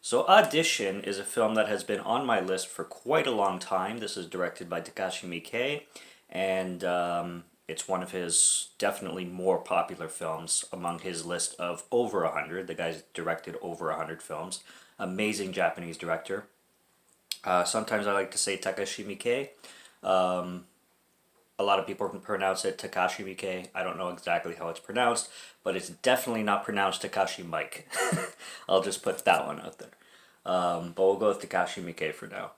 So Audition is a film that has been on my list for quite a long time. This is directed by Takashi Miike, and it's one of his definitely more popular films among his list of over 100. The guy's directed over 100 films. Amazing Japanese director. Sometimes I like to say Takashi Miike. Um, a lot of people pronounce it Takashi Miike. I don't know exactly how it's pronounced, but it's definitely not pronounced Takashi Mike. I'll just put that one out there. But we'll go with Takashi Miike for now.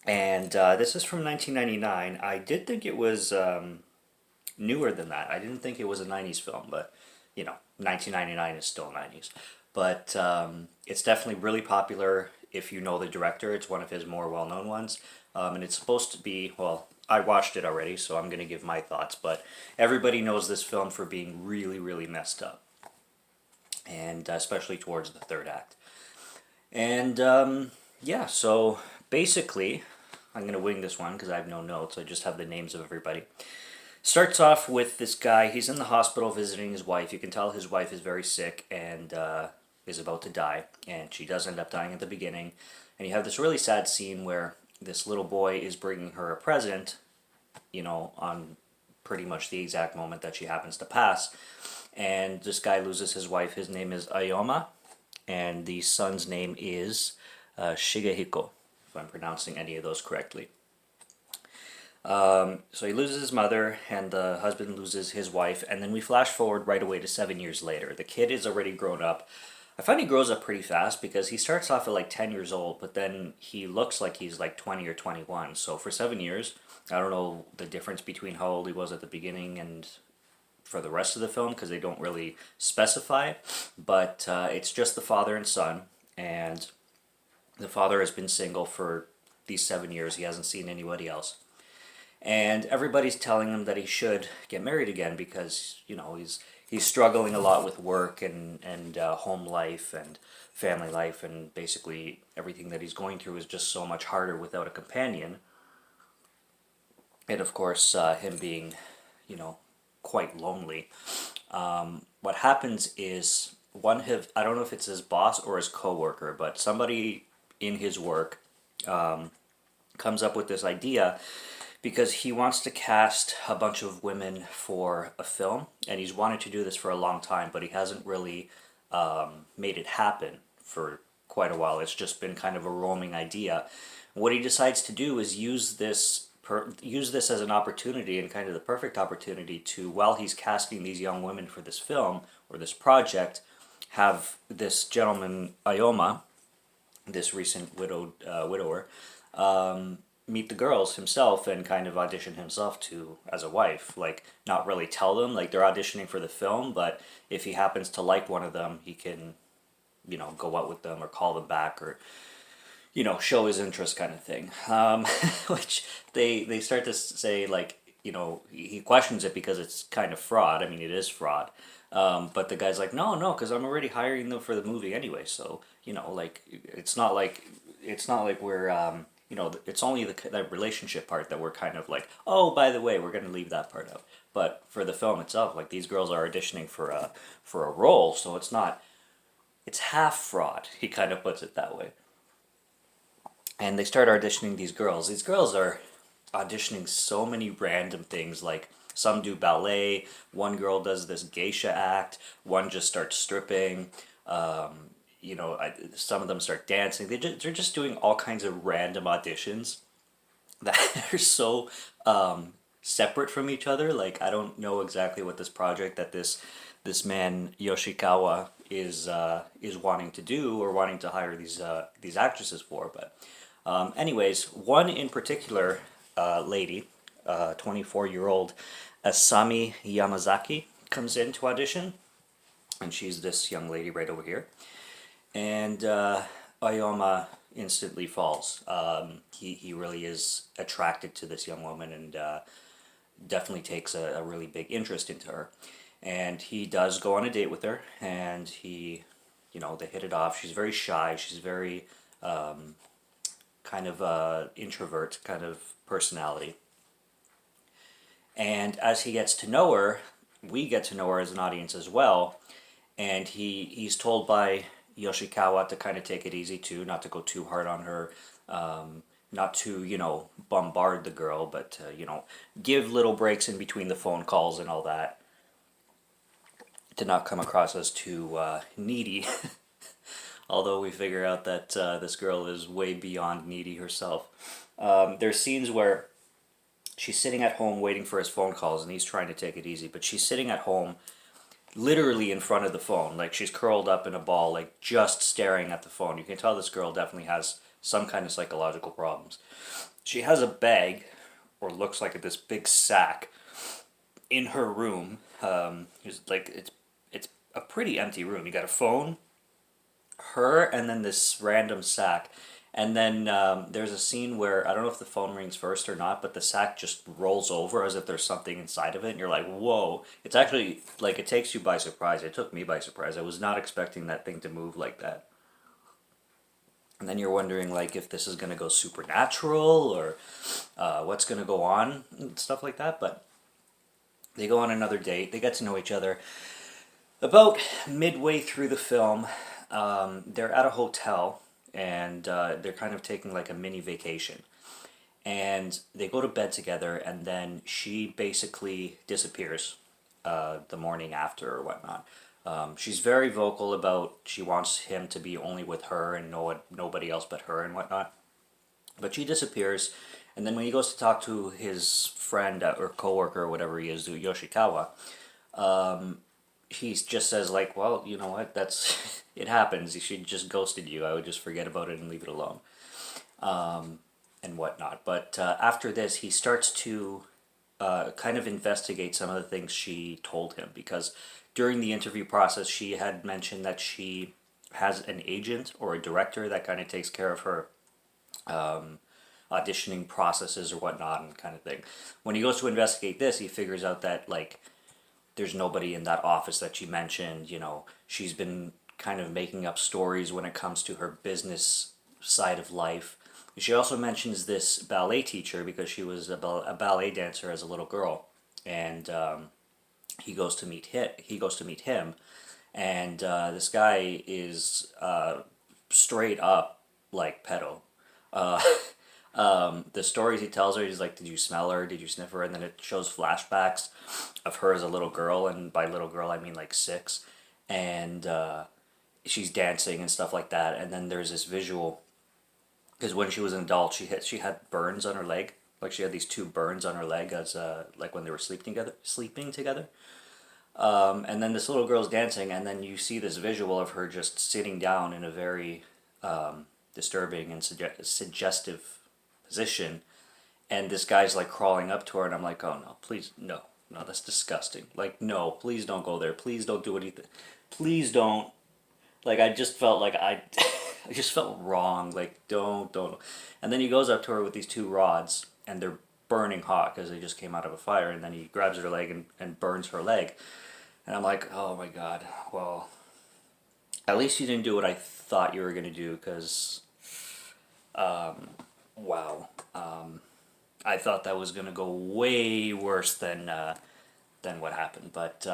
And this is from 1999. I did think it was newer than that. I didn't think it was a 90s film, but 1999 is still 90s. But it's definitely really popular if you know the director. It's one of his more well known ones. And it's supposed to be, well, I watched it already, so I'm going to give my thoughts. But everybody knows this film for being really, really messed up. And especially towards the third act. And yeah, so basically, I'm going to wing this one because I have no notes. I just have the names of everybody. Starts off with this guy. He's in the hospital visiting his wife. You can tell his wife is very sick and is about to die. And she does end up dying at the beginning. And you have this really sad scene where this little boy is bringing her a present, on pretty much the exact moment that she happens to pass. And this guy loses his wife. His name is Ayoma. And the son's name is Shigehiko, if I'm pronouncing any of those correctly. So he loses his mother, and the husband loses his wife, and then we flash forward right away to 7 years later. The kid is already grown up. I find he grows up pretty fast because he starts off at like 10 years old, but then he looks like he's like 20 or 21. So for 7 years, I don't know the difference between how old he was at the beginning and for the rest of the film because they don't really specify, but it's just the father and son, and the father has been single for these 7 years. He hasn't seen anybody else, and everybody's telling him that he should get married again because he's struggling a lot with work and home life and family life, and basically everything that he's going through is just so much harder without a companion. And of course, him being, quite lonely. What happens is I don't know if it's his boss or his coworker, but somebody in his work comes up with this idea because he wants to cast a bunch of women for a film, and he's wanted to do this for a long time, but he hasn't really made it happen for quite a while. It's just been kind of a roaming idea. What he decides to do is use this as an opportunity, and kind of the perfect opportunity to, while he's casting these young women for this film or this project, have this gentleman Ayoma, this recent widower, meet the girls himself and kind of audition himself to as a wife. Like, not really tell them like they're auditioning for the film, but if he happens to like one of them, he can, go out with them or call them back or show his interest kind of thing. Which they start to say, like, he questions it because it's kind of fraud. I mean, it is fraud. But the guy's like, no, because I'm already hiring them for the movie anyway. So, like, it's not like we're, it's only the relationship part that we're kind of like, oh, by the way, we're going to leave that part out. But for the film itself, like, these girls are auditioning for a role, so it's half fraud. He kind of puts it that way. And they start auditioning these girls. These girls are auditioning so many random things. Like, some do ballet, one girl does this geisha act, one just starts stripping, some of them start dancing. They're just doing all kinds of random auditions that are so separate from each other. Like, I don't know exactly what this project that this man Yoshikawa is wanting to do or wanting to hire these actresses for, but anyways, one in particular, lady, 24-year-old Asami Yamazaki, comes in to audition, and she's this young lady right over here, and Ayoma instantly falls. He really is attracted to this young woman, and definitely takes a really big interest into her, and he does go on a date with her, and they hit it off. She's very shy. She's very kind of introvert kind of personality. And as he gets to know her, we get to know her as an audience as well. And he's told by Yoshikawa to kind of take it easy too, not to go too hard on her, not to, bombard the girl, but to, give little breaks in between the phone calls and all that, to not come across as too needy. Although we figure out that this girl is way beyond needy herself. There's scenes where she's sitting at home waiting for his phone calls and he's trying to take it easy, but she's sitting at home literally in front of the phone, like she's curled up in a ball, like just staring at the phone. You can tell this girl definitely has some kind of psychological problems. She has a bag, or looks like this big sack, in her room. It's a pretty empty room. You got a phone, her, and then this random sack. And then there's a scene where, I don't know if the phone rings first or not, but the sack just rolls over as if there's something inside of it, and you're like, whoa. It's actually, like, it takes you by surprise. It took me by surprise. I was not expecting that thing to move like that. And then you're wondering, like, if this is going to go supernatural, or what's going to go on, and stuff like that. But they go on another date. They get to know each other. About midway through the film, they're at a hotel, and they're kind of taking like a mini vacation. And they go to bed together, and then she basically disappears the morning after or whatnot. She's very vocal about she wants him to be only with her and nobody else but her and whatnot. But she disappears, and then when he goes to talk to his friend or coworker or whatever he is, Yoshikawa, he just says like, well, you know what, that's it happens. She just ghosted you. I would just forget about it and leave it alone, and whatnot. But after this, he starts to kind of investigate some of the things she told him, because during the interview process, she had mentioned that she has an agent or a director that kind of takes care of her auditioning processes or whatnot and kind of thing. When he goes to investigate this, he figures out that like there's nobody in that office that she mentioned. She's been kind of making up stories when it comes to her business side of life. She also mentions this ballet teacher because she was a ballet dancer as a little girl, and he goes to meet him, and this guy is straight up like pedo. The stories he tells her, he's like, did you smell her? Did you sniff her? And then it shows flashbacks of her as a little girl, and by little girl I mean like 6, and she's dancing and stuff like that. And then there's this visual, because when she was an adult, she had burns on her leg, like she had these 2 burns on her leg as like when they were sleeping together. And then this little girl's dancing, and then you see this visual of her just sitting down in a very disturbing and suggestive position, and this guy's like crawling up to her, and I'm like, oh no, please, no, that's disgusting. Like, no, please don't go there. Please don't do anything. Please don't. Like, I just felt like I just felt wrong. Like, don't. And then he goes up to her with these 2 rods, and they're burning hot because they just came out of a fire, and then he grabs her leg and burns her leg. And I'm like, oh my god, well, at least you didn't do what I thought you were going to do, because, wow. I thought that was going to go way worse than what happened. But,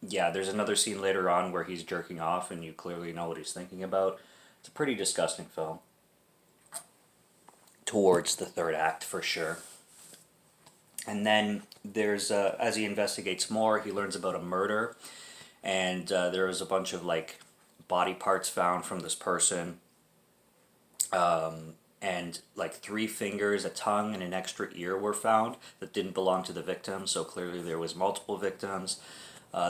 yeah, there's another scene later on where he's jerking off, and you clearly know what he's thinking about. It's a pretty disgusting film. Towards the 3rd act, for sure. And then there's, as he investigates more, he learns about a murder, and there was a bunch of, like, body parts found from this person, and, like, 3 fingers, a tongue, and an extra ear were found that didn't belong to the victim, so clearly there was multiple victims.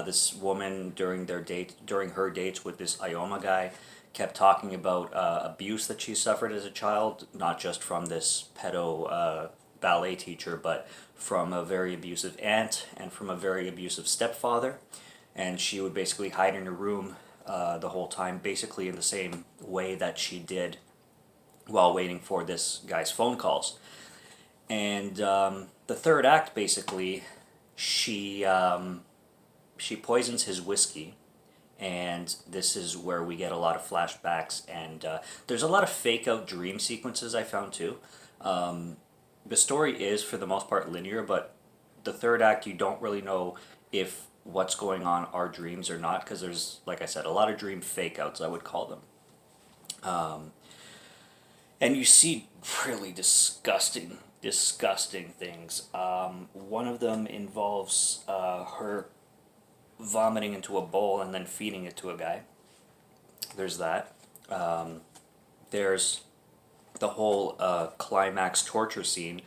This woman, during her dates with this Ioma guy, kept talking about abuse that she suffered as a child, not just from this pedo ballet teacher, but from a very abusive aunt and from a very abusive stepfather. And she would basically hide in her room the whole time, basically in the same way that she did while waiting for this guy's phone calls. And the 3rd act, basically, she poisons his whiskey, and this is where we get a lot of flashbacks, and there's a lot of fake-out dream sequences I found too. The story is, for the most part, linear, but the 3rd act, you don't really know if what's going on are dreams or not, because there's, like I said, a lot of dream fake outs, I would call them. And you see really disgusting things. One of them involves her vomiting into a bowl and then feeding it to a guy. There's that. There's the whole climax torture scene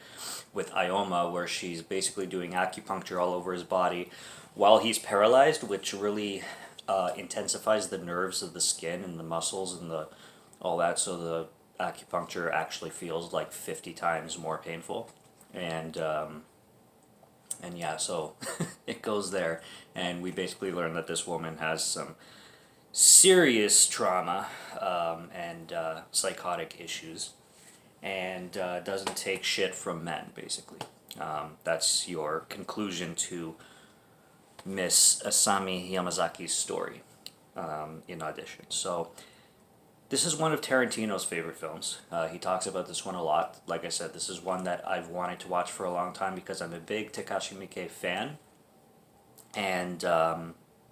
with Ioma, where she's basically doing acupuncture all over his body while he's paralyzed, which really intensifies the nerves of the skin and the muscles and the all that. So the acupuncture actually feels like 50 times more painful, and yeah, so it goes there, and we basically learn that this woman has some serious trauma and psychotic issues, and doesn't take shit from men, basically. That's your conclusion to Miss Asami Yamazaki's story in Audition. So this is one of Tarantino's favorite films. He talks about this one a lot. Like I said, this is one that I've wanted to watch for a long time because I'm a big Takashi Miike fan. And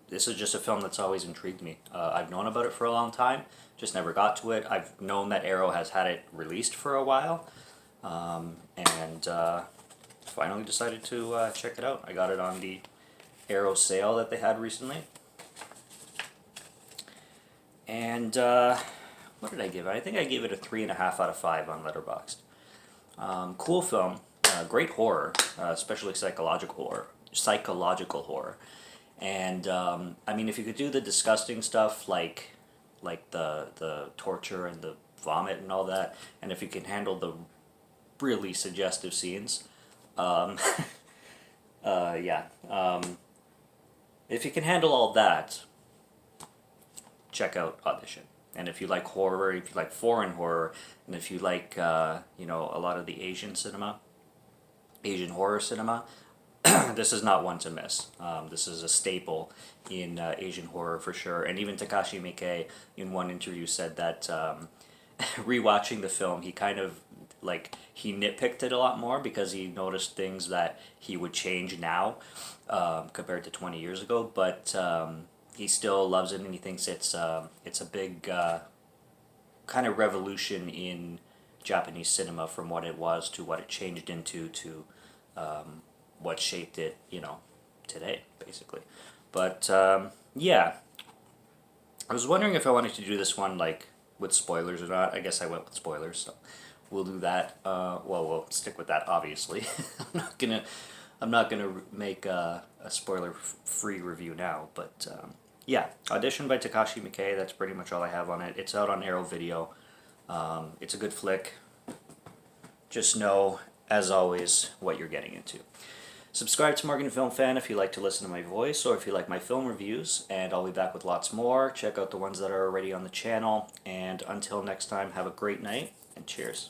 this is just a film that's always intrigued me. I've known about it for a long time, just never got to it. I've known that Arrow has had it released for a while. And finally decided to check it out. I got it on the Arrow sale that they had recently. And what did I give it? I think I gave it a 3.5 out of 5 on Letterboxd. Cool film, great horror, especially psychological horror. And I mean, if you could do the disgusting stuff like the torture and the vomit and all that, and if you can handle the really suggestive scenes, yeah. If you can handle all that, check out Audition. And if you like horror, if you like foreign horror, and if you like, you know, a lot of the Asian horror cinema, this is not one to miss. This is a staple in Asian horror for sure. And even Takashi Miike in one interview said that rewatching the film, he kind of he nitpicked it a lot more because he noticed things that he would change now compared to 20 years ago. But he still loves it, and he thinks it's a big kind of revolution in Japanese cinema from what it was to what it changed into to what shaped it, you know, today, basically. But yeah, I was wondering if I wanted to do this one with spoilers or not. I guess I went with spoilers, so we'll do that. Well, we'll stick with that, obviously. I'm not gonna make a spoiler-free review now, but yeah, Audition by Takashi Miike. That's pretty much all I have on it. It's out on Arrow Video. It's a good flick. Just know, as always, what you're getting into. Subscribe to Morgan Film Fan if you like to listen to my voice, or if you like my film reviews, and I'll be back with lots more. Check out the ones that are already on the channel, and until next time, have a great night, and cheers.